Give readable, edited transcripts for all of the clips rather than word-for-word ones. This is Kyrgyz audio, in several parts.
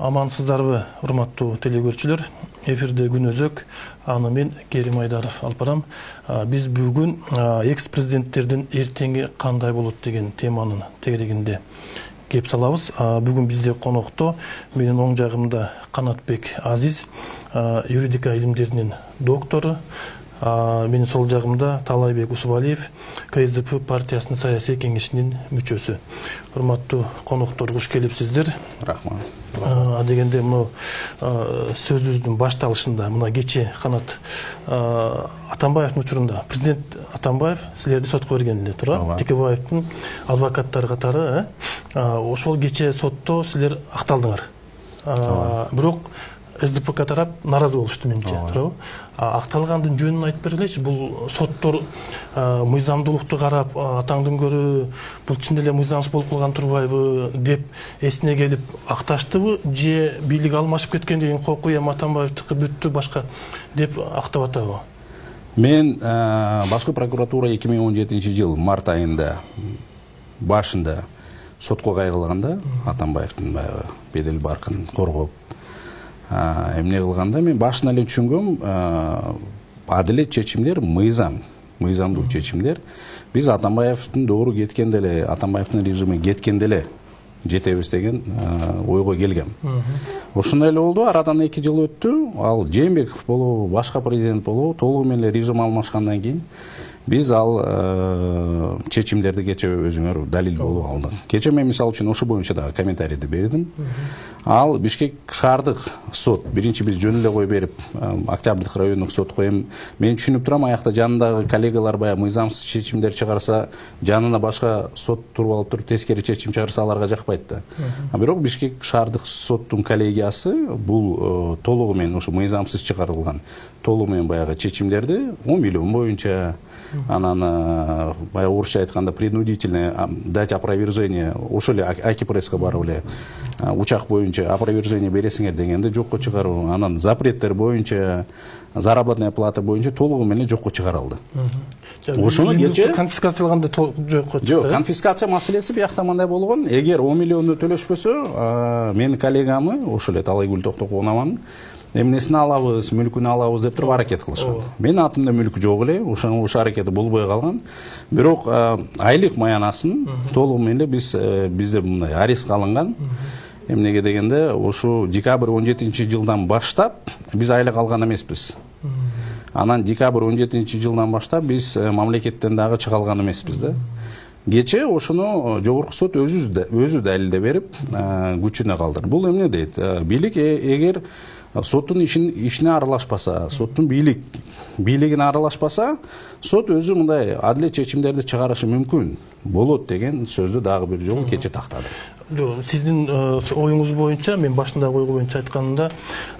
Амансыздарбы, урматтуу телекөрүүчүлөр. Эфирде күн өзөк, аны мен Керим Айдаров алып барам. Биз бүгүн экс-президенттердин эртеңи кандай болот деген теманын тегерегинде кеп салабыз. Бүгүн бизде конокто менин оң жагымда Канатбек Азиз, юридика илимдеринин доктору. Менин сол жагымда Талайбек Усубалиев, КСДП партиясынын саясий кеңешинин мүчөсү. Урматтуу коноктор, куш келипсиздер. Рахмат. Дегенде мына сөзүбүздүн башталышында мына кече Канат Атамбаевдин учурунда президент Атамбаев силерди сотко берген эле туура. Текебаевдин адвокаттары катары, ошол кече сотто силер акталдыңар. Бирок СДПК тарап наразы болушту менимче, туурабы? Акталгандын жөнүн айтып бергилечи. Бул соттор мыйзамдуулукту карап, атаңдын көрү бул чын эле мыйзамсыз болуп калган турбайбы деп эсине келип акташтыбы, же бийлик алмашып кеткенден кийин Кокуям Атамбаевдики бүттү башка деп актап атабы? Мен башкы прокуратура 2017-жыл март айында башында сотко кайрылганда Атамбаевдин баягы бедел баркын коргоп эмне кылганда мен башына эле түшүнгөм, адилет чечимдер мыйзамдуу чечимдер. Биз Атамбаевдин доору кеткенде эле, Атамбаевдин режими кеткенде эле жетебиз деген ойго келгем. Ошондой эле болду. Арадан 2 жыл өттү. Ал Жээнбеков болобу, башка президент болобу, толугу менен режим алмашкандан кийин биз ал чечимдерди кече өзүңөр далил болуп алдык. Кече мен мисалы үчүн ошо боюнча да комментарийди бердим. Ал Бишкек шаардык сот, биринчи биз жөн эле кой берип, Октябрьдык райондук сотко эми мен түшүнүп турам, аякта жанындагы коллегалар баягы мыйзамсыз чечимдер чыгарса, жанына башка сот туруп алып туруп тескери чечим чыгарса аларга жакпайт да. Бирок Бишкек шаардык соттун коллегиясы бул толугу менен ошо мыйзамсыз чыгарылган толугу менен баягы чечимдерди 10 миллион боюнча, анан баягы орусча айтканда принудительное дать опровержение, ошо эле Акипресске барып эле учак боюнча опровержение бересиңер дегенде жокко чыгаруу, анан запреттер боюнча, заработная плата боюнча толугу менен жокко чыгарылды. Ошону кече конфискациялганда жокко. Жок, конфискация маселеси биякта мындай болгон. Эгер 10 миллионду төлөшпөсө, менин коллегамы ошо эле Талайгүл Токтогунованын эмнесин алабыз, мүлкүн алабыз деп туруп аракет кылышкан. Менин атымда мүлк жок эле, ошо аракети болбой калган. Бирок айлык маянасын толугу менен бизде мындай арест алынган. Эмнеге дегенде, ошо декабрь 17-жылдан баштап биз айлык алган эмеспиз. Анан декабрь 17-жылдан баштап биз мамлекеттен дагы чыга алган эмеспиз да. Кече ошону жогорку сот өзү далилдеп берип, күчүнө калдырды. Бул эмне дейт? Бийлик эгер соттун ишине аралашпаса, соттун бийлигине аралашпаса, сот өзү мындай адилет чечимдерди чыгарышы мүмкүн болот деген сөздү дагы бир жолу кече тактады. Сиздин оюңуз боюнча, мен башындагы ой боюнча айтканда,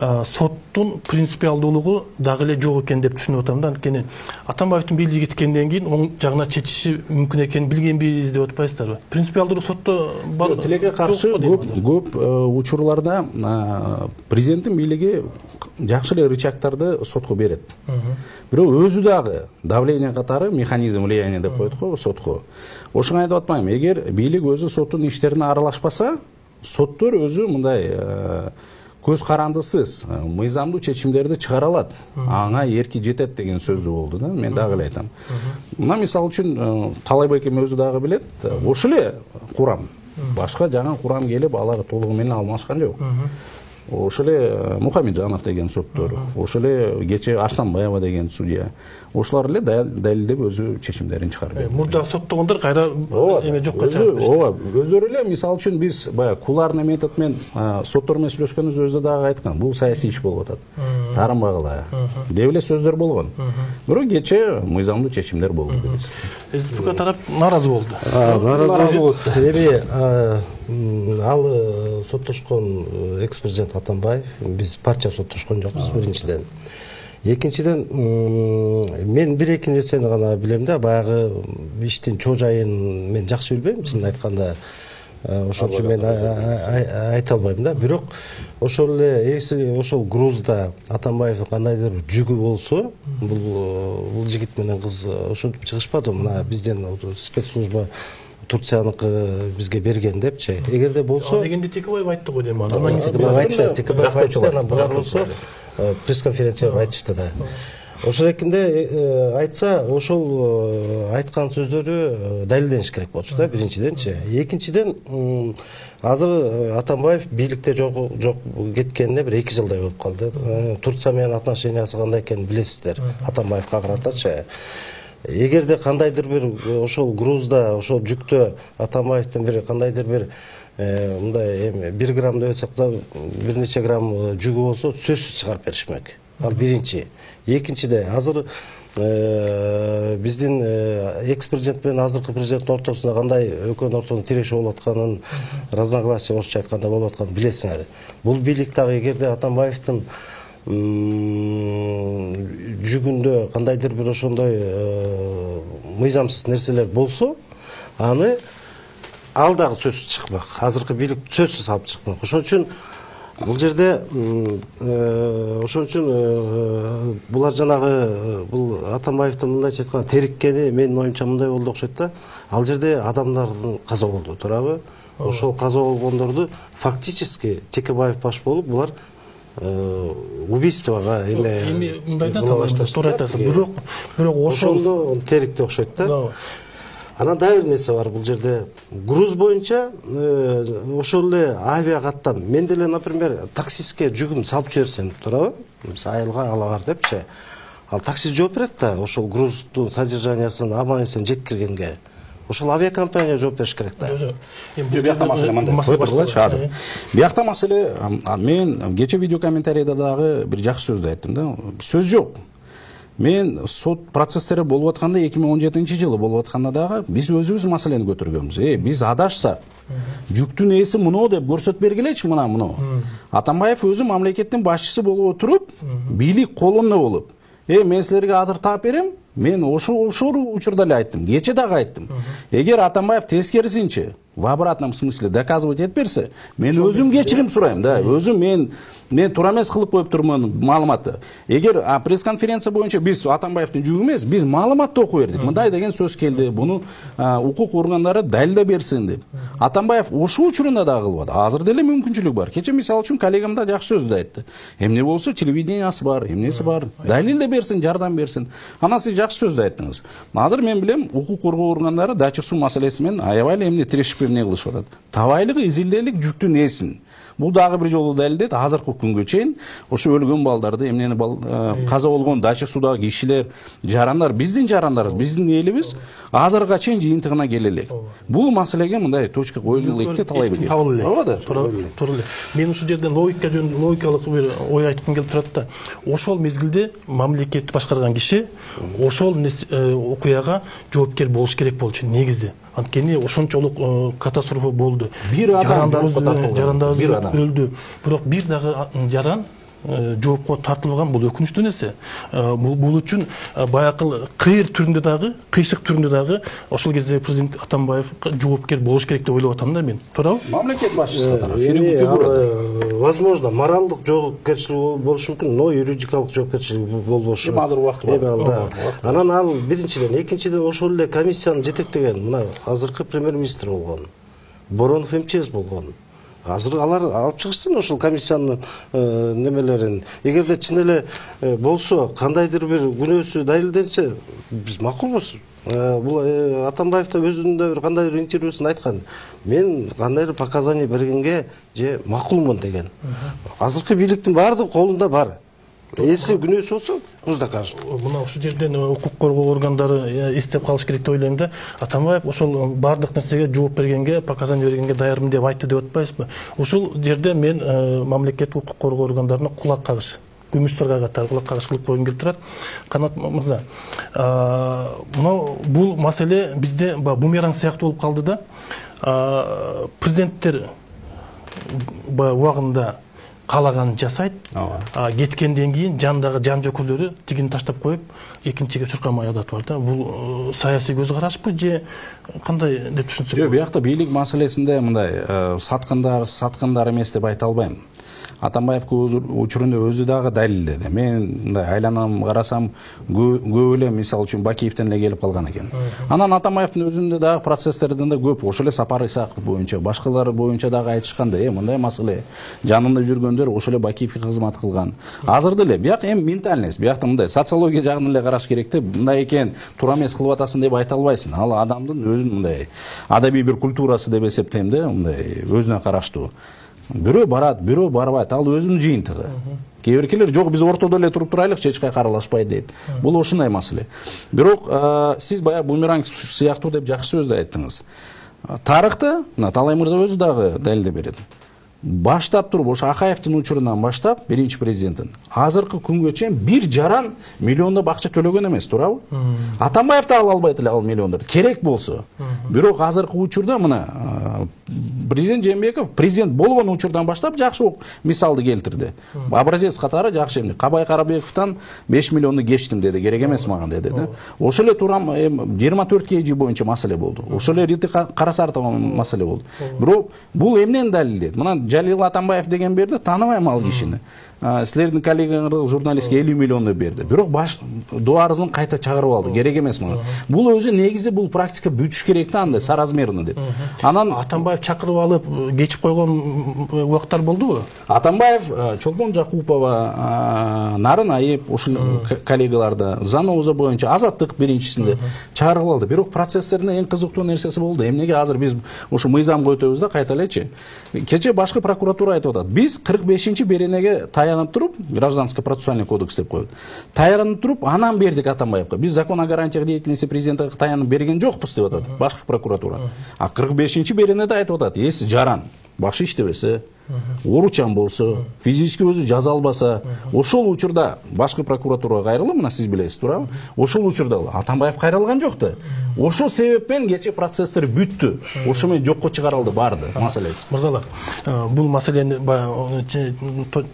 соттун принципиалдуулугу дагы эле жок экен деп түшүнүп атам да. Анткени Атамбаевдин бийлиги кеткенден кийин оң жагына чечиши мүмкүн экенин билгенбиз деп атпайсыздарбы? Принципиалдуулук сотто бар. Тилекке каршы көп учурларда президенттин бийлиги жакшы эле рычагтарды сотко берет. Бирок өзү дагы давление катары механизм влияния деп коет го сотко. Ошону айтып атпайм. Эгер бийлик өзү соттун иштерине аралашпаса, соттор өзү мындай көз карандысыз мыйзамдуу чечимдерди чыгара алат. Аңа эрки жетет деген сөздү болду да. Мен дагы эле айтам. Мына мисалы үчүн Талайбек эми өзү дагы билет, ошо эле курам. Башка жаңы курам келип алар толугу менен алмашкан жок. Ошо эле Мухамеджанов деген соттор, ошо эле кече Арсанбаева деген судья, ошолор эле далилдеп өзү чечимдерин чыгарып. Мурда соттогондор кайра эме жокко чыгып. Ооба, өздөрү эле мисалы үчүн биз баягы куларный метод менен соттор менен сүйлөшкөнүбүздө өзү дагы айткан, бул саясий иш болуп атат. Таарынбагыла деп эле сөздөр болгон. Бирок кече мыйзамдуу чечимдер болду деп эсептейм. СДПК тарап наразы болду. Наразы болду. Эми ал соттошкон экс-президент Атамбаев, биз партия соттошкон жокпуз биринчиден. Экинчиден, мен бир-эки нерсени гана билем да, баягы иштин чоо жайын мен жакшы билбейм, чынын айтканда. Ошон үчүн мен айта албайм да. Бирок ошол эле ошол грузда Атамбаевдин кандайдыр жүгү болсо, бул жигит менен кыз ошентип чыгышпады. Мына бизден спецслужба Турцияныкы бизге берген депчи. Эгерде болсо, дегенде Текебаев айтты го дейм. Текебаев айтты, булар болсо пресс-конференцияда айтышты да. Ошол экинде айтса, ошол айткан сөздөрү далилдениш керек болчу да, биринчиденчи. Экинчиден, азыр Атамбаев бийликте жок кеткенине бир 2 жылдай болуп калды. Турция менен отношениясы кандай экенин билесиздер, Атамбаевка каратачы. Эгерде кандайдыр бир ошол грузда, ошол жүктө Атамбаевдин бир кандайдыр бир мындай 1 грамм деп айтсак да, бир нече грамм жүгү болсо, сөзсүз чыгарып беришмек. Ал биринчи. Экинчиде, азыр биздин экс-президент менен азыркы президенттин ортосунда кандай экөөнүн ортосунда тирешүү болуп атканын, разногласия орусча айтканда болуп атканын билесиңер. Бул бийлик дагы эгерде Атамбаевдин жүгүндө кандайдыр бир ошондой мыйзамсыз нерселер болсо, аны ал дагы сөзсүз чыкмак. Азыркы бийлик сөзсүз алып чыкмак. Ошон үчүн бул жерде булар жанагы бул Атамбаевдин мындайча айтканда териккени менин оюмча мындай болду окшойт да. Ал жерде адамдардын каза болду, туурабы? Ошол каза болгондорду фактически Текебаев баш болуп булар убийствого эме туура айтасыз. Бирок ошондо терикти окшойт да. Анан дагы бир нерсе бар бул жерде. Груз боюнча ошол эле авиа каттам. Мен деле, например, таксистке жүгүм салып жиберсем, туурабы? Айылга алабар депчи. Ал таксист жооп берет да, ошол груздун содержаниясын, аман-эсен жеткиргенге. Ошол авиакомпания жооп бериш керек да. Биякта маселе мындай. Койгулачы азыр. Биякта маселе, мен кече видео комментарийда дагы бир жакшы сөздү айттым да. Сөз жок. Мен сот процесстери болуп атканда 2017-жылы болуп атканда дагы биз өзүбүз маселени көтөргөнбүз. Биз адашсак, жүктүн ээси муну деп көрсөтүп бергилечи, муну. Атамбаев өзү мамлекеттин башчысы болуп отуруп, бийлик колунда болуп, мен силерге азыр таап берем. Мен ошол учурда эле айттым, кече дагы айттым. Эгер Атамбаев тескерисинчи, в обратном смысле доказывать этип берсе, мен өзүм кечирим сурайм да. Өзүм мен туура эмес кылып коюп турмун маалыматты. Эгер пресс-конференция боюнча биз Атамбаевдин жүгү эмес, биз маалыматты окуп бердик. Мындай деген сөз келди. Буну укук органдары далилдеп берсин деп. Атамбаев ошол учурунда да кылбады. Азыр деле мүмкүнчүлүк бар. Кече мисалы үчүн коллегам да жакшы сөздү айтты. Эмне болсо телевидениясы бар, эмнеси бар. Далилдеп берсин, жардам берсин. Анан сиз жакшы сөздү айттыңыз. Азыр мен билем, укук коргоо органдары дача суу маселеси менен аябай эле эмне тирешип эмне кылышып атат. Табайлык, изилдээлик жүктүн ээсин. Бул дагы бир жолу далилдейт. Азыркы күнгө чейин ошо өлгөн балдарды, эмнени каза болгон дача суудагы кишилер, жарандар, биздин жарандарыбыз, биздин элибиз азыркыга чейин жыйынтыгына келе элек. Бул маселеге мындай точка коюлуп элек талай бир. Ооба да. Туура эле. Мен ушул жерден логикалык бир ой айткым келип турат да. Ошол мезгилде мамлекетти башкарган киши ошол окуяга жоопкер болуш керек болчу негизи. Анткени ошончолук катастрофа болду. Бир адам жарандарыбыз өлдү. Бирок бир дагы жаран жоопко тартылган, бул өкүнүчтүү нерсе. Бул үчүн баякы кыйыр түрүндө дагы, кыйшык түрүндө дагы ошол кезде президент Атамбаев жоопкер болуш керек деп ойлоп атам да мен. Туурабы? Мамлекет башчысы катары фигура. Возможно, моралдык жоопкерчилик болушу мүмкүн, но юридикалык жоопкерчилик болбошу. Азыр убакыт бар. Анан ал биринчиден, экинчиден ошол эле комиссияны жетектеген мына азыркы премьер-министр болгон, Боронов МЧС болгон. Азыр алар алып чыгышсын ошол комиссиянын немелерин. Эгерде чын эле болсо, кандайдыр бир күнөөсү далилденсе, биз макулбуз. Бул Атамбаев да өзүнүн да бир кандайдыр интервьюсунда айткан. Мен кандайдыр показания бергенге же макулмун деген. Азыркы бийликтин баардыгы колунда бар. Эси күнөөсү болсо, биз да каршы. Мына ушул жерден укук коргоо органдары эстеп калыш керек деп ойлойм да. Атамбаев ошол баардык нерсеге жооп бергенге, показания бергенге даярмын деп айтты деп атпайсызбы? Ушул жерде мен мамлекеттик укук коргоо органдарына кулак кагыш, күмүштөргө катары кулак кагыш кылып койгум келип турат. Канат мырза, бул маселе бизде бумеранг сыяктуу болуп калды да. Президенттер убагында каалаганын жасайт, кеткенден кийин жандагы жан жөкөлөрү тигин таштап коюп, экинчиге чуркамай адат бар да. Бул саясий көз карашпы же кандай деп түшүнсөк? Жок, биякта бийлик маселесинде мындай саткындар эмес деп айта албайм. Атамбаев учурунда өзү дагы далилдеди. Мен мындай айланам карасам көп эле мисалы үчүн Бакиевден эле келип калган экен. Анан Атамбаевдин өзүндө дагы процесстерден да көп, ошол эле Сапар Исаков боюнча, башкалар боюнча дагы айтышкандай, мындай маселе жанында жүргөндөр ошол эле Бакиевге кызмат кылган. Азыр деле, бияк эми ментальность, биякта мындай социология жагын эле караш керек да, мындай экен, туура эмес кылып атасың деп айта албайсың. Ал адамдын өзүнүн мындай адабий бир культурасы деп эсептейм да, мындай өзүнө караштуу. Бирөө барат, бирөө барбайт, ал өзүнүн жыйынтыгы. Кээ биркилер жок, биз ортодо эле туруп турайлыкчы, эч кайка аралашпай дейт. Бул ушундай маселе. Бирок сиз баягы бумеранг сыяктуу деп жакшы сөздү айттыңыз. Тарыхта, мына Талай мырза өзү дагы далилдеп берет. Баштап туруп, ошо Акаевдин учурунан баштап, биринчи президенттин азыркы күнгө чейин 1,5 миллиондоп акча төлөгөн эмес, туурабы? Атамбаев да ала албайт эле ал миллиондорду, керек болсо. Бирок азыркы учурда мына президент Жээнбеков президент болгон учурдан баштап жакшы мисалды келтирди. Образец катары жакшы эмне. Кабай Карабековдон 5 миллионду кечтим деди, керек эмес мага деди да. Ошол эле турам 24 KG боюнча маселе болду. Ошол эле Рити Карасаровага маселе болду. Бирок бул эмнени далилдейт? Мына Жалил Атамбаев деген берди, тааныбайм ал кишини. Силердин коллегаңар журналистке 50 миллионду берди. Бирок баш дуарызын кайта чыгарып алды. Керек эмес мага. Бул өзү негизи бул практика бүтүш керек да, андай соразмерно деп. Анан Атамбаев чакырып алып кечип койгон убактар болдубу? Атамбаев, Чолпон Жакупова, Нарын Айып, ушул коллегаларды Заноуза боюнча Азаттык биринчисинде чыгарып алды. Бирок процесстерде эң кызыктуу нерсеси болду. Эмнеге азыр биз ушу мыйзамга өтөбүз да, кайта элечи. Кече башкы прокуратура айтып атат. Биз 45-чи беренеге таянып туруп, гражданско процессуальный кодекс деп коет. Таянып туруп, анан бердик Атамбаевга. Биз закон о гарантиях деятельности президента таянып берген жокпуз деп атат башкы прокуратура. А 45-чи беренеде айтып атат, эси жаран, башы иштебесе, уручан болсо, физически өзү жаза албаса, ошол учурда башкы прокуратурага кайрылып, мына сиз билесиз, туурабы? Ошол учурда Атамбаев кайрылган жок да. Ошол себептен кече процесстер бүттү. Ошо менен жокко чыгарылды барды маселеси. Мырзалар, бул маселени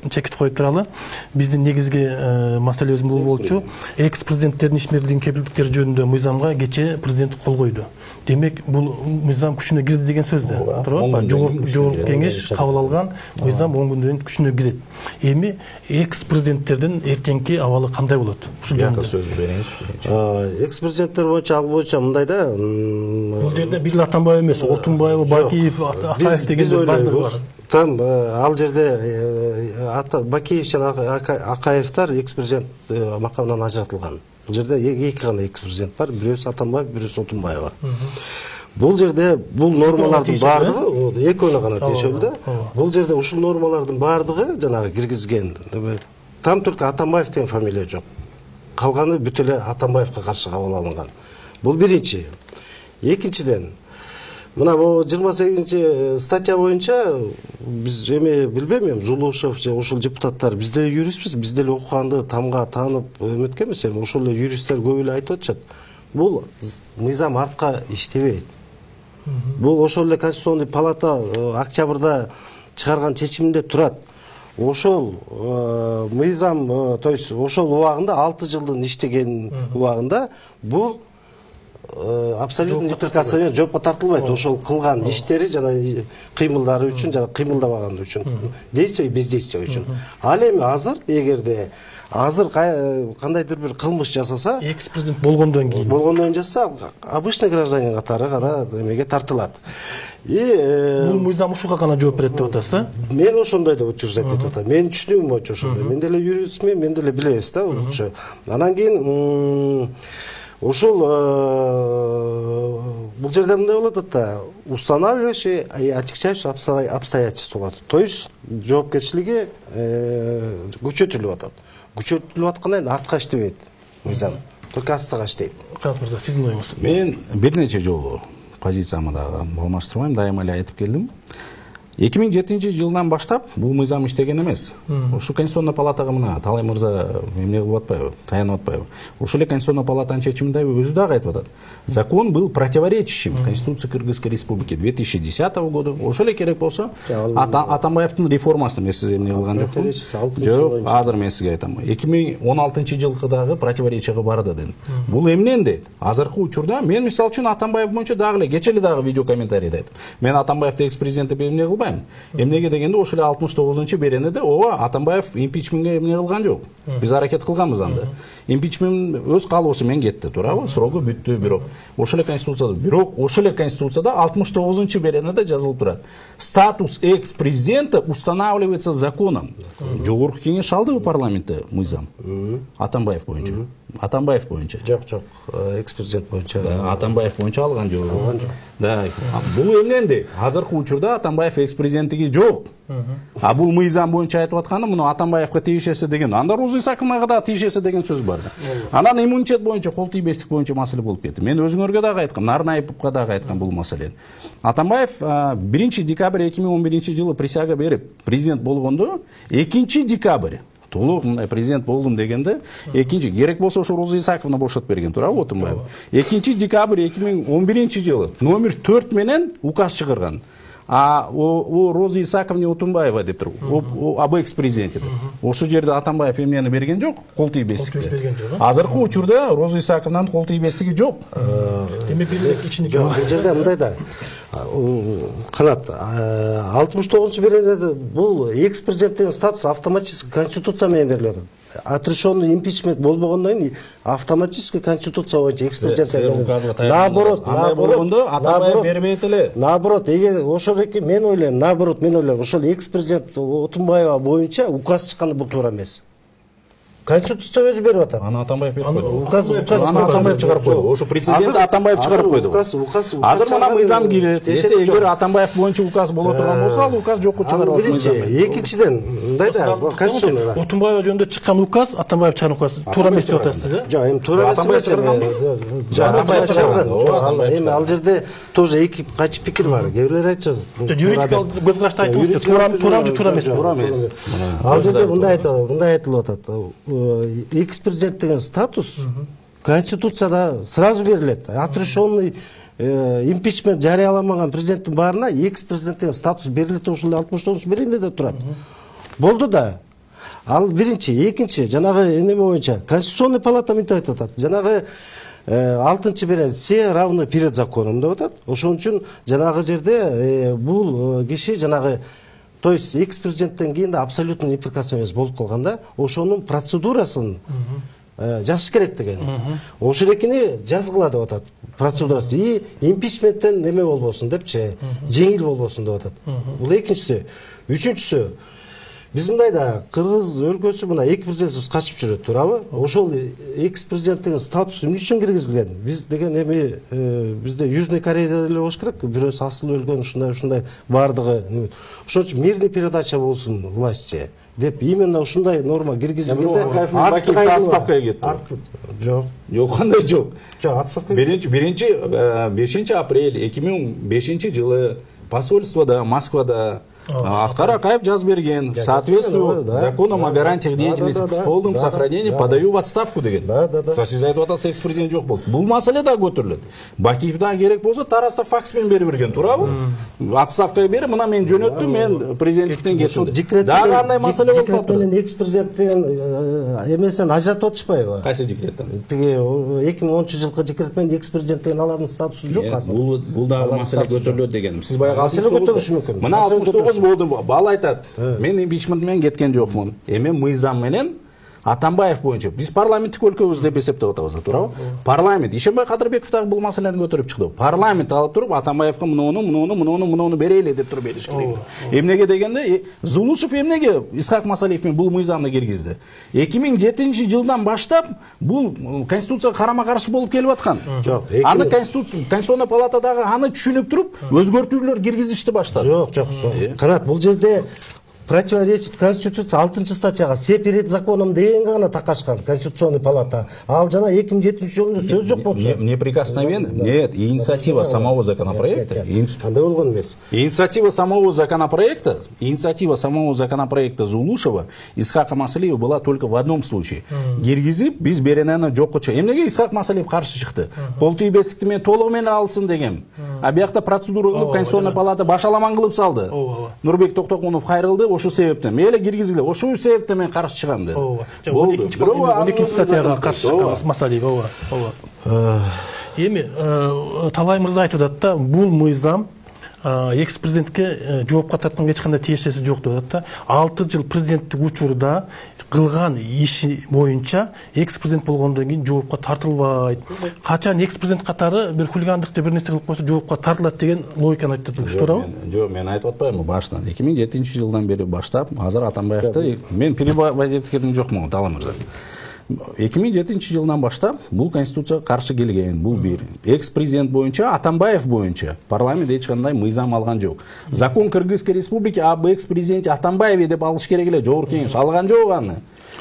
чекит коюп туралы. Биздин негизги маселебиз бул болчу. Экс-президенттердин ишмердигин кепилдиктери жөнүндө мыйзамга кече президент кол койду. Демек, бул мыйзам күчүнө кирди деген сөз да. Туурабы? Жогорку кеңеш кабыл алган мыйзам 10 күндөн кийин күчүнө кирет. Эми экс-президенттердин эртеңки абалы кандай болот? Ушул жөнүндө сөз бериңиз. Экс-президенттер боюнча ал боюнча мындай да. Бул жерде бир Атамбаев эмес, Отунбаев, Бакиев, Акаев дегендер бардыгы бар. Там ал жерде Бакиев жана Акаевтар экс-президент макамынан ажыратылган. Бул жерде эки гана экс-президент бар, бирөөсү Атамбаев, бирөөсү Отунбаева. Бул жерде бул нормалардын бардыгы экөөнө гана тиешелүү да. Бул жерде ушул нормалардын бардыгы жанагы киргизген. Там только Атамбаев деген фамилия жок. Калганы бүт эле Атамбаевга каршы кабыл алынган. Бул биринчи. Экинчиден, мына 28-чи статья боюнча биз эме билбейм, Зулушев же ушул депутаттар биз деле юристпиз, биз деле окуганды тамга таанып эметкенбиз, эми ошол эле юристтер көп эле айтып атышат. Бул мыйзам артка иштебейт. Бул ошол эле Конституционный палата октябрда чыгарган чечиминде турат. Ошол мыйзам, то есть ошол убагында 6 жылдын иштеген убагында бул абсолютно неприкасаемый жоопко тартылбайт. Ошол кылган иштери жана кыймылдары үчүн жана кыймылдабаганы үчүн, действие и бездействие үчүн. Ал эми азыр эгерде кандайдыр бир кылмыш жасаса, экс-президент болгондон жасаса, обычный гражданин катары гана эмеге тартылат. Бул мыйзам ушуга гана жооп берет деп атасыз да? Мен ошондой деп утверждать этип атам. Мен түшүнүгүм боюнча ошондой. Мен деле юристмин, мен деле билебиз да ошо. Анан кийин ушул бул жерде мындай болот да, устанавливающие и отягчающие обстоятельства болот. То есть жоопкерчилиги күчөтүлүп атат. Күчөтүлүп аткандан кийин артка иштебейт мыйзам. Только астыга иштейт. Канат мырза, сиздин оюңуз? Мен бир нече жолу позициямды дагы алмаштырбайм, дайыма эле айтып келдим. 2007-жылдан баштап бул мыйзам иштеген эмес. Ушу Конституционный палатага мына Талай мырза эмне кылып атпайбы, таянып атпайбы. Ушул эле Конституционный палатанын чечиминде өзү дагы айтып атат. Закон был противоречащим Конституции Кыргызской Республики 2010 года. Ошол эле керек болсо Атамбаевдин реформасына мен сиз эмне кылган жокмун? Жок, азыр мен сизге айтам. 2016-жылкы дагы противоречияга барды дедим. Бул эмнен дейт? Азыркы учурда мен мисалы үчүн Атамбаев боюнча дагы эле кече эле дагы видео комментарийде айттым. Мен Атамбаевди экс-президент деп эмне кылбайм. кылбайм. Эмнеге дегенде ошол 69-чы беренеде ооба Атамбаев импичментке эмне кылган жок. Биз аракет кылганбыз анда. Импичмент өз калыбысы менен кетти, туурабы? Срогу бүттү, бирок ошол конституцияда, бирок ошол конституцияда 69-чы беренеде жазылып турат. Статус экс-президента устанавливается законом. Жогорку кеңеш алдыбы парламентте мыйзам? Атамбаев боюнча. Атамбаев боюнча. Жок, экс-президент боюнча. Атамбаев боюнча алган жок. Да. Бул эмненде? Азыркы учурда Атамбаев экс-президенттиги жок. А бул мыйзам боюнча айтып атканы муну Атамбаевге тийишеси деген. Анда Роза Исаковнага да тийишеси деген сөз бар. Анан иммунитет боюнча, кол тийбестик боюнча маселе болуп кетти. Мен өзүңөргө дагы айткам, Нарнаевга дагы айткам бул маселени. Атамбаев 1 декабрь 2011 жылы присяга берип президент болгондо 2 декабрь толук мындай президент болдум дегенде, экинчи керек болсо ошо Роза Исаковна бошотуп берген, туурабы Отунбаев. 2 декабрь 2011 жылы номер 4 менен указ чыгарган. А о Роза Исаковна Отунбаева деп тур. Об экс-президенте деп. Ошол жерде Атамбаев эмнени берген жок, кол тийбестик. Азыркы учурда Роза Исаковнанын кол тийбестиги жок. Демек ичинде жок. Бул жерде мындай да. Канат 69-чы беренеде бул экс-президенттин статусу автоматически конституция менен берилет. Отрешенный импичмент болбогондон кийин автоматически конституция боюнча экс-президент наоборот Атамбаев бербейт эле. Наоборот, эгер ошол эки мен ойлойм, ошол экс-президент Отунбаева боюнча указ чыкканы бул туура эмес. Конституция өзү берип атат. Аны Атамбаев берип койду. Указ Атамбаев чыгарып койду. Ошо президент Атамбаев чыгарып койду. Азыр мына мыйзам кирет. Эгер Атамбаев боюнча указ боло турган болсо, ал указ жокко чыгарып мыйзам. Экинчиден, мындай да, конституция. Отунбаева жөнүндө чыккан указ, Атамбаев чыгарган указ туура эмес деп атасыз, э? Жок, эми туура эмес. Атамбаев чыгарган. Эми ал жерде тоже эки кайчы пикир бар. Кээ бирлер айтышат. Юридикалык көз карашты айтыңызчы, туура эмес. Туура эмес. Ал жерде мындай айтылып атат. Экс-президент деген статус конституцияда сразу берилет. Отрешенный импичмент жарыяламаган президенттин баарына экс-президент деген статус берилет, ошол 69 беренеде турат. Болду да. Ал биринчи, экинчи, жанагы эме боюнча Конституционный палата мынтип айтып атат. Жанагы 6-чы берен все равны перед законом деп атат. Ошон үчүн жанагы жерде бул киши жанагы, то есть экс-президенттен кийин да абсолютно неприкосновенность болуп калганда, ошонун процедурасын жазыш керек деген. Ошол экини жазгыла деп атат. Процедурасы и импичменттен неме болбосун депчи, жеңил болбосун деп атат. Бул экинчиси. Үчүнчүсү, биз мындай да Кыргыз өлкөсү мына эки президентсиз качып жүрөт, туурабы? Ошол экс-президенттин статусу эмне үчүн киргизилген? Биз деген эми бизде Южный Кореяда эле болуш керек, бирөөсү асыл өлгөн, ушундай баардыгы. Ошон үчүн мирный передача болсун власти деп именно ушундай норма киргизилгенде Бакиевди отставкага кетти. Жок. Жок, кандай жок? Жок, отставка. 5 апрель 2005 жылы посольствода Москвада Аскар Акаев жазып берген, в соответствии с законом о гарантиях деятельности с полным сохранением подаю в отставку деген. Сиз айтып атасыз, экс-президент жок болду. Бул маселе да көтөрүлөт. Бакиевдан керек болсо Тараста факспен берип берген, туурабы? Отставкага берип, мына мен жөнөттүм, мен президенттиктен кеттим. Дагы кандай маселе болуп калды? Менен экс-президенттин эмесин ажыратып атышпайбы? Кайсы декреттен? Тиги 2010 жылкы декрет менен экс-президент деген алардын статусу жок азыр. Бул дагы маселе көтөрүлөт дегеним. Сиз баягы маселе көтөрүшү мүмкүн. Мына 69 болду. Бала айтат, мен импичмент менен кеткен жокмун. Эми мыйзам менен Атамбаев боюнча биз парламенттик өлкөбүз деп эсептеп атабыз, туурабы? Парламент Ишенбай Кадырбеков дагы бул маселени көтөрүп чыкты. Парламент алып туруп Атамбаевга муну берели деп туруп бериш керек. Эмнеге дегенде Зулушев эмнеге Исхак Масалиев менен бул мыйзамды киргизди? 2007 жылдан баштап бул конституцияга карама-каршы болуп келип аткан. Жок, аны Конституционный палатадагы аны түшүнүп туруп өзгөртүүлөр киргизишти баштады. Жок. Канат, бул жерде противоречит Конституция 6 статьяга, все перед законом дегенге гана такашкан Конституционный палата. Ал жана 2007 жылында сөз жок болчу. Неприкосновенно? Нет, инициатива самого законопроекта. Андай болгон эмес. Инициатива самого законопроекта Зулушева Исхака Масалиева была только в одном случае. Киргизип биз беренени жокко чыгып. Эмнеге Исхак Масалиев каршы чыкты? Кол тийбестикти мен толугу менен алсын деген. А биякта процедура кылып Конституционный палата башаламан кылып салды. Нурбек Токтогунов кайрылды. Ошол себептен мейле киргизиле, ошол себептен мен каршы чыгам деди. 12 статьяга каршы чыккан Масалиев, ооба. Эми талай мырза айтып атат да, бул мыйзам экс президентке жоопко тартканга эч кандай тиешеси жок деп атат да. 6 жыл президенттик учурда кылган иши боюнча экс президент болгондон кийин жоопко тартылбайт. Качан экс президент катары бир хулигандык же бир нерсе кылып койсо жоопко тартылат деген логиканы айтып атат. Туурабы? Жок, мен айтып атпаймынбы башынан. 2007-жылдан бери баштап, азыр Атамбаевди мен перебивать эткеним жокмун, Дала мырза. 2007-жылдан баштап бул конституцияга каршы келген, бул бир. Экс-президент боюнча, Атамбаев боюнча парламент эч кандай мыйзам алган жок. Закон Кыргызской республики об экс-президенте Атамбаеве деп алыш керек эле, жогорку кеңеш алган жок аны.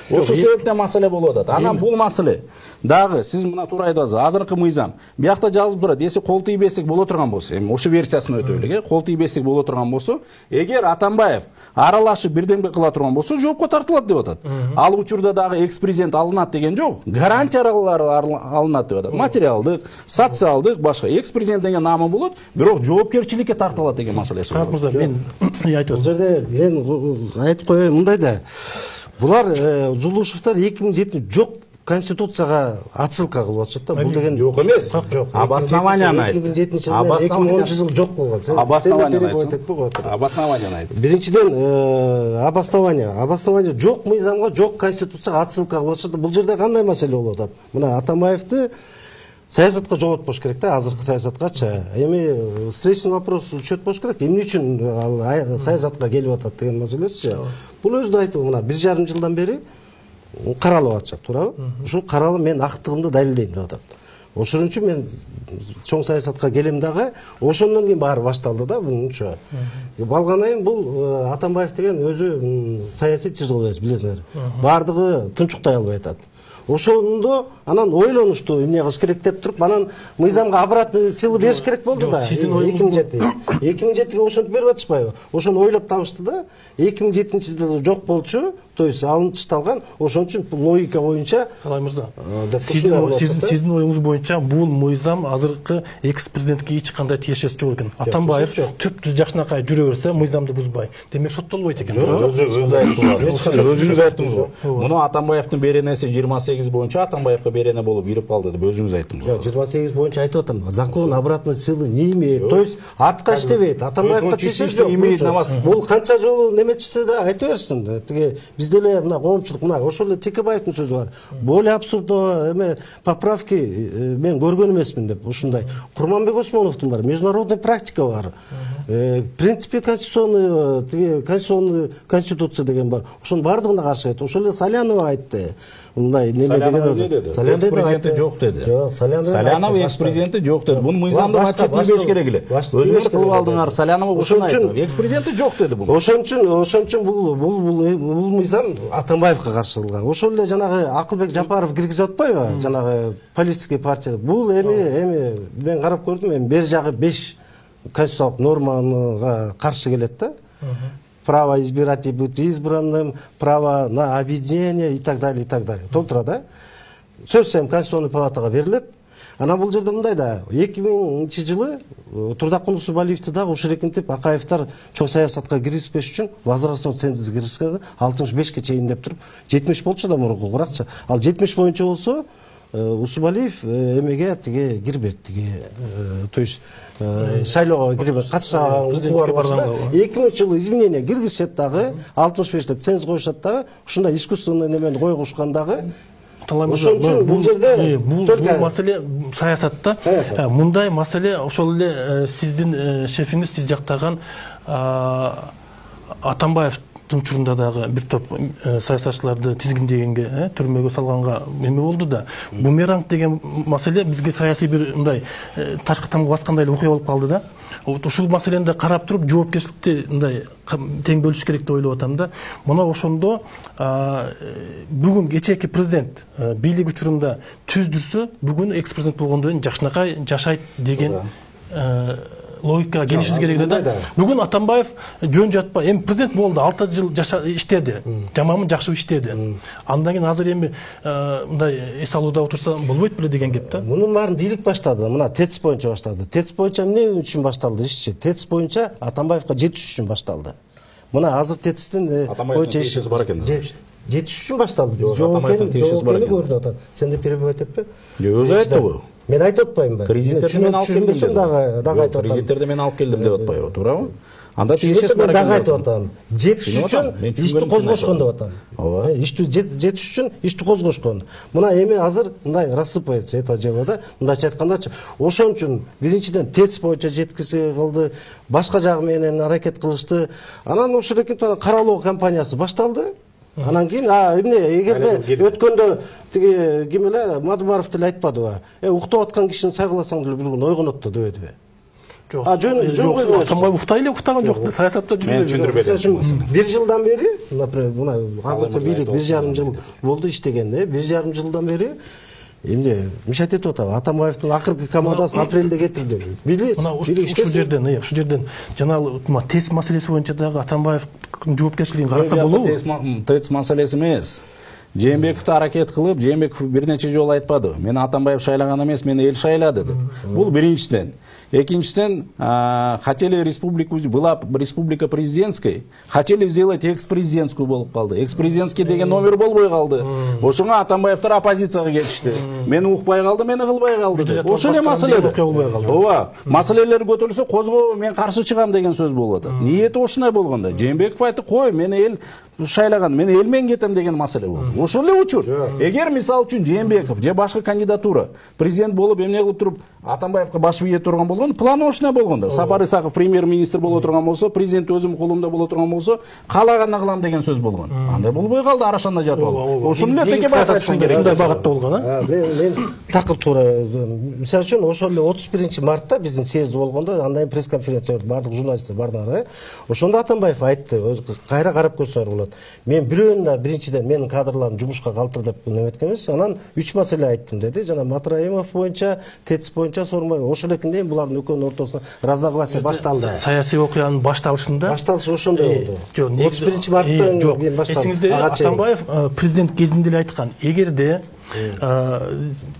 Ошол себептен маселе болуп атат. Анан бул маселе дагы сиз мына туура айтып атасыз. Азыркы мыйзам биякта жазылып турат. Эси кол тийбестик боло турган болсо, эми ошо версиясын өтөлүк, кол тийбестик боло турган болсо, эгер Атамбаев аралашып бирдемге кыла турган болсо, жоопко тартылат деп атат. Ал учурда дагы экс-президент алынат деген жок. Гарантиялар алынат деп атат. Материалдык, социалдык, башка. Экс-президент деген намы болот, бирок жоопкерчиликке тартылат деген маселеси бар. Мырза, мен айтып бул жерде мен айтып коеюн мындай да. Булар Зулушевтар 2007 жок конституцияга отсылка кылып атышат да. Бул деген жок эмес. Обоснованияны айт. 2007 жыл жок болгон. Обоснованияны айт. Биринчиден обоснование жок мыйзамга, жок конституцияга отсылка кылып атышат. Бул жерде кандай маселе болуп атат? Мына Атамбаевди саясатка жоготпош керек да, азыркы саясаткачы. Эми встречный вопрос учет болуш керек. Эмне үчүн саясатка келип атат деген маселесичи. Бул өзү айтып, мына 1,5 жылдан бери каралып атышат, туурабы? Ушул каралып мен актыгымды далилдейм деп атат. Ошон үчүн мен чоң саясатка келем дагы, ошондон кийин баары башталды да бунча. Балганайын бул Атамбаев деген өзү саясий жыл эмес, билесиңер. Бардыгы тынчуктай албай атат. Ошондо анан ойлонушту эмне кылыш керек деп туруп, анан мыйзамга обратный силы бериш керек болду да. 2007-ге ошентип берип атышпайбы? Ошону ойлоп табышты да. 2007-жылда жок болчу, то есть алынып ташталган. Ошон үчүн логика боюнча Алай мырза, сиздин оюңуз боюнча бул мыйзам азыркы экс-президентке эч кандай тиешеси жок экен. Атамбаев түптүз жакшынакай жүрө берсе мыйзамды бузбай. Демек соттолбойт экен. Өзүңүз айттыңыз го. Муну Атамбаевдин беренеси 28 боюнча Атамбаевга берене болуп кирип калды деп өзүңүз айттыңыз. Жок, 28 боюнча айтып атам. Закон обратной силы не имеет. То есть артка иштебейт. Атамбаевга тиешеси жок. Бул канча жолу неметсе да айта берсин. Тиги бизде эле мына коомчулук мына ошол эле Текебаевдин сөзү бар. Более абсурдно эме поправки мен көргөн эмесмин деп ушундай. Курманбек Осмоновдун бар, международный практика бар. Принципе конституция деген бар. Ошонун бардыгына каршы айтты. Ошол эле Салянова айтты. Мындай неме деген. Экс-президенти жок деди. Жок, Салянова экс-президенти жок деди. Бунун мыйзамда вачетилбеш керек эле. Өзүңүз кылып алдыңар. Салянова ушуну айтты. Экс-президенти жок деди бул. Ошон үчүн бул мыйзам Атамбаевга каршы кылган. Ошол эле жанагы Акылбек Жапаров киргизип атпайбы? Жанагы политический партия. Бул эми мен карап көрдүм, эми бери жагы 5 конституциялык нормага каршы келет да. Право избирать и быть избранным, право на объединение и так далее, и так далее. Толтура да? Сөзсем Конституционный палатага берилет. Анан бул жерде мындай да, 2000-жылы Турдакун Усубалиевди дагы ушул эркинтип Акаевтар чоң саясатка киргизбеш үчүн возрастной цензус киргизген 65-ке чейин деп туруп 70 болчу да мурунку куракчы. Ал 70 боюнча болсо Усубалиев эмеге тиги кирбек, то есть шайлоого кирбек, катышкан укугу бар. 2000-жылы изменение киргизишет дагы 65 деп цензус коюшат дагы, ушундай искусственный немени койгушкан дагы. Ошон үчүн бул жерде бул маселе саясатта. Мындай маселе ошол эле сиздин шефиңиз сиз жактаган Атамбаев учурунда дагы бир топ саясатчыларды тизгиндегенге, түрмөгө салганга эме болду да. Бумеранг деген маселе бизге саясий бир мындай ташкы тамга баскандай эле окуя болуп калды да. Ушул маселени да карап туруп жоопкерчиликти мындай тең бөлүш керек деп ойлоп атам да. Мына ошондо бүгүн кечээки президент бийлик учурунда түз жүрсө, бүгүн экс-президент болгондон кийин жакшынакай жашайт деген логикага келишибиз керек эле да. Бүгүн Атамбаев жөн жатпай, эми президент болду, 6 жыл иштеди. Жамамын жакшы иштеди. Андан кийин азыр эми мындай эс алууда отурса болбойт беле деген кеп да. Мунун баарын бийлик баштады. Мына ТЭЦ боюнча баштады. ТЭЦ боюнча эмне үчүн башталды ишчи? ТЭЦ боюнча Атамбаевга жетиш үчүн башталды. Мына азыр ТЭЦтин боюнча иши бар экен. Жетиш үчүн башталды. Атамбаевдин тиешеси бар экен. Сен де перебивать этпе. Өзү айтты бу. Мен айтып атпаймынбы? Кредиттерди мен алып келдим. Дагы айтып атам. Кредиттерди мен алып келдим деп атпайбы, туурабы? Анда мен дагы айтып атам. Жетиш үчүн ишти козгошкон деп атам. Ооба. Ишти жетиш үчүн ишти козгошкон. Мына эми азыр мындай рассыпается это дело мындайча айткандачы. Ошон үчүн биринчиден ТЭЦ боюнча жеткиси кылды, башка жагы менен аракет кылышты. Анан ошол экен каралоо кампаниясы башталды. Анан кийин эмне эгерде өткөндө тиги ким эле Мадумаров деле айтпадыбы? Уктап аткан кишини сайгыласаң деле бир күн ойгонот да дебедиби? Жок. Атамбаев уктаган жок. Саясатта жүргөн. Мен түшүндүрбөдүм. Бир жылдан бери, например, мына азыркы бийлик 1,5 жыл болду иштеген, 1,5 жылдан бери эмне мешать этип атабы? Атамбаевдин акыркы командасын апрелде кетирди. Ушул жерден жана ТЭЦ маселеси боюнча дагы Атамбаевдин жоопкерчилигин караса болобу? ТЭЦ маселеси эмес. Жээнбековду аракет кылып, Жээнбеков бир нече жолу айтпады. Мени Атамбаев шайлаган эмес, мени эл шайлады деп. Бул биринчиден. Экинчиден, хотели республику, была республика президентской, хотели сделать экс-президентскую болуп калды. Экс-президентский деген номер болбой калды. Ошоңо Атамбаевдер оппозицияга кетишти. Мени укпай калды, мени кылбай калды. Ошол эле маселе. Ооба, маселелер көтөрүлсө козгоо мен каршы чыгам деген сөз болуп атат. Ниети ошондой болгондо. Жээнбеков айтты, кой, мени эл шайлаган, мен эл менен кетем деген маселе болду. Ошол эле учур. Эгер мисалы үчүн Жээнбеков же башка кандидатура президент болуп эмне кылып туруп Атамбаевга баш ийе турган болгон, планы ошондой болгондо. Сапар Исаков премьер-министр боло турган болсо, президент өзүм колумда боло турган болсо, каалаганды кылам деген сөз болгон. Андай болбой калды, арашанда жатып алып. Ошону эле Текебаев айткан керек. Ушундай багытта болгон, Мен такыр туура. Мисалы үчүн ошол эле 31-мартта биздин съезд болгондо, андан пресс-конференция берди, бардык журналисттер бардылар. Ошондо Атамбаев айтты, кайра карап көрсөңөр болот. Мен бирөөнү да биринчиден менин кадрларым жумушка калтыр деп неметкен эмес. Анан 3 маселе айттым деди. Жана Матраимов боюнча, ТЭЦ боюнча сорунбай, ошол экенден булардын экөөнүн ортосунда разногласие башталды. Саясий окуянын башталышында ошондой болду. 31-марттан кийин башталды. Эсиңизде Атамбаев президент кезинде эле айткан, эгерде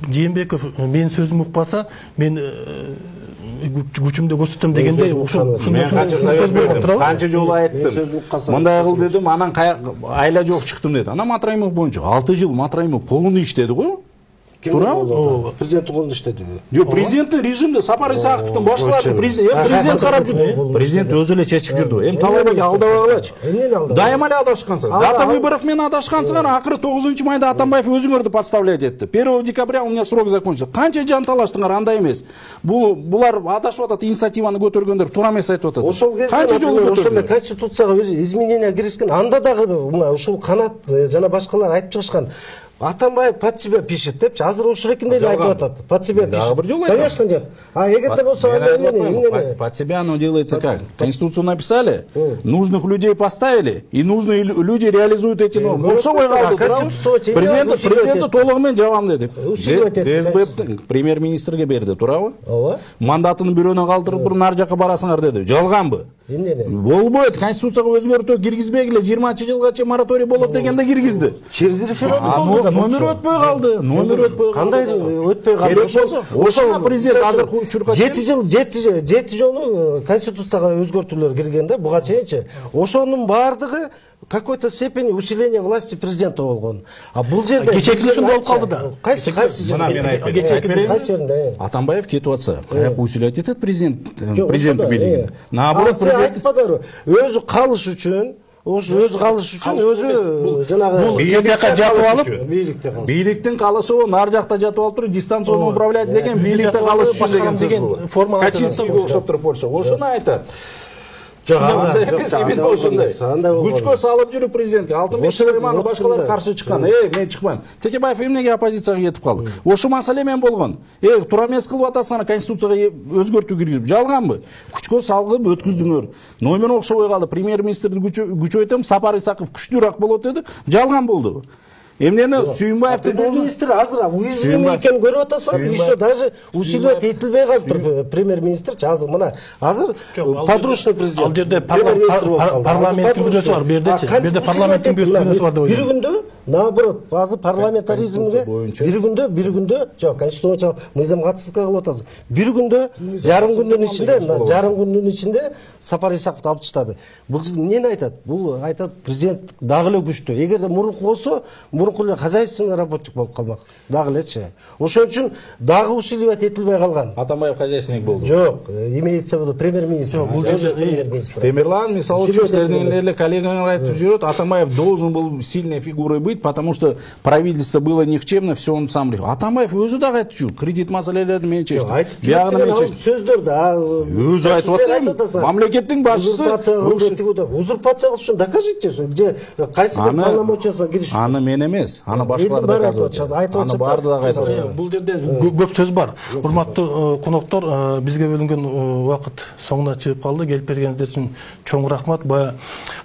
Жээнбеков менин сөзүмдү укпаса, мен күчүмдү көрсөтөм дегенде ошол канча жолу айттым. Мындай кыл дедим, анан айла жок чыктым деди. Анан Матраимов боюнча 6 жыл Матраимов колуну иштеди го. Туура? Президенттин колунда иштеди. Жок, президенттин режимде Сапар Исаковдун башкалардын президент карап жүрдү. Президент өзү эле чечип жүрдү. Эми Талайбек алдабагылачы. Дайыма эле адашкансың. Дата выборов менен адашкансыңар, акыры 9-майда Атамбаев өзүңөрдү подставлять этти. 1 декабря у меня срок закончился. Канча жан талаштыңар, андай эмес. Булар адашып атат, инициативаны көтөргөндөр туура эмес айтып атат. Ошол кезде ошол конституцияга өзү изменение киргизген, анда дагы ушул канат жана башкалар айтып чыгышкан. Атамбаев под себя пишет депчи, азыр ошол экенде эле айтып атат. Под себя пишет. Конечно нет. Эгерде болсо под себя оно делается как? Конституцию написали, нужных людей поставили, и нужные люди реализуют эти нормы. Ошол калды. Президент толугу менен жабам деди. СБПтин премьер-министрге берди, туурабы? Ооба. Мандатын бирөөнө калтырып туруп нар жака барасыңар деди. Жалганбы? Болбойт. Конституцияга өзгөртүү киргизбегиле 20-жылга чейин мораторий болот дегенде киргизди. Через референдум болду. Номер өтпөй калды. Кандай өтпөй калды? Ошол президент азыр учурга 7 жолу конституцияга өзгөртүүлөр киргенде буга чейинчи ошонун баардыгы какой-то степень усиления власти президента болгон. Бул жерде кечеки үчүн болуп калды да. Кайсы мына мен айтып Атамбаев кетип атса, каяка усилять этет президент бийлигин. Наоборот, президент өзү калыш үчүн өзү жанагы бийликте жатып алып, бийликтин калышы ол нар жакта жатып алып туруп дистанционно управлять деген бийликте калыш үчүн деген форма Качинскийге окшоп туруп ошону айтат. Күчкө салып жүрүп президентке Алтынбек Сулейманов башкалар каршы чыккан. Мен чыкпайм. Текебаев эмнеге оппозицияга кетип калды? Ошол маселе менен болгон. Туура эмес кылып атасыңар, конституцияга өзгөртүү киргизип, жалганбы? Күчкө салгып өткүздүңөр. Номер окшобой калды. Премьер-министрди күчөйтөм, Сапар Исаков күчтүүрөөк болот деди. Жалган болду. Эмнени Сүйүнбаевдин премьер-министр азыр уязвимый экенин көрүп атасың, еще даже усилать этилбей калыптыр премьер-министрчи азыр мына азыр подручный президент. Ал жерде парламенттин бирөөсү бар, бу жерде парламенттин бирөөсү бар деп ойлойм. Бир күндө наоборот, базы парламентаризмге бир күндө жок, конституция боюнча мыйзамга отсылка кылып атасың. Бир күндө жарым күндүн ичинде Сапар Исаковду алып таштады. Бул эмнени айтат? Бул айтат президент дагы эле күчтүү. Эгерде мурунку болсо, мурунку эле хозяйственный работник болуп калмак. Дагы элечи. Ошон үчүн дагы усиливать этилбей калган. Атамбаев хозяйственник болду. Жок, имеется в виду премьер-министр. Бул премьер-министр. Темирлан, мисалы үчүн, сиздердин эле коллегалар айтып жүрөт, Атамбаев должен был сильной фигурой быть, потому что правительство было никчемно, все он сам решил. Атамбаев өзү дагы айтып жүр, кредит маселелерин мен чечтим. Биягына мен чечтим. Сөздөр да. Өзү айтып атса, мамлекеттин башчысы узурпация кылышын докажите, где кайсы бир полномочиясына кириш. Аны мен эмес, аны башкалар доказывать. Аны баары дагы айтып атат. Бул жерде көп сөз бар. Урматтуу коноктор, бизге бөлүнгөн убакыт соңуна чыгып калды. Келип бергениңиздер үчүн чоң рахмат. Баягы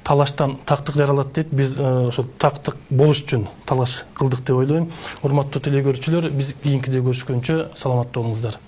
талаштан тактык жаралат дейт. Биз ошол тактык болуш үчүн талаш кылдык деп ойлойм. Урматтуу телекөрүүчүлөр, биз кийинкиде көрүшкөнчө саламатта болуңуздар.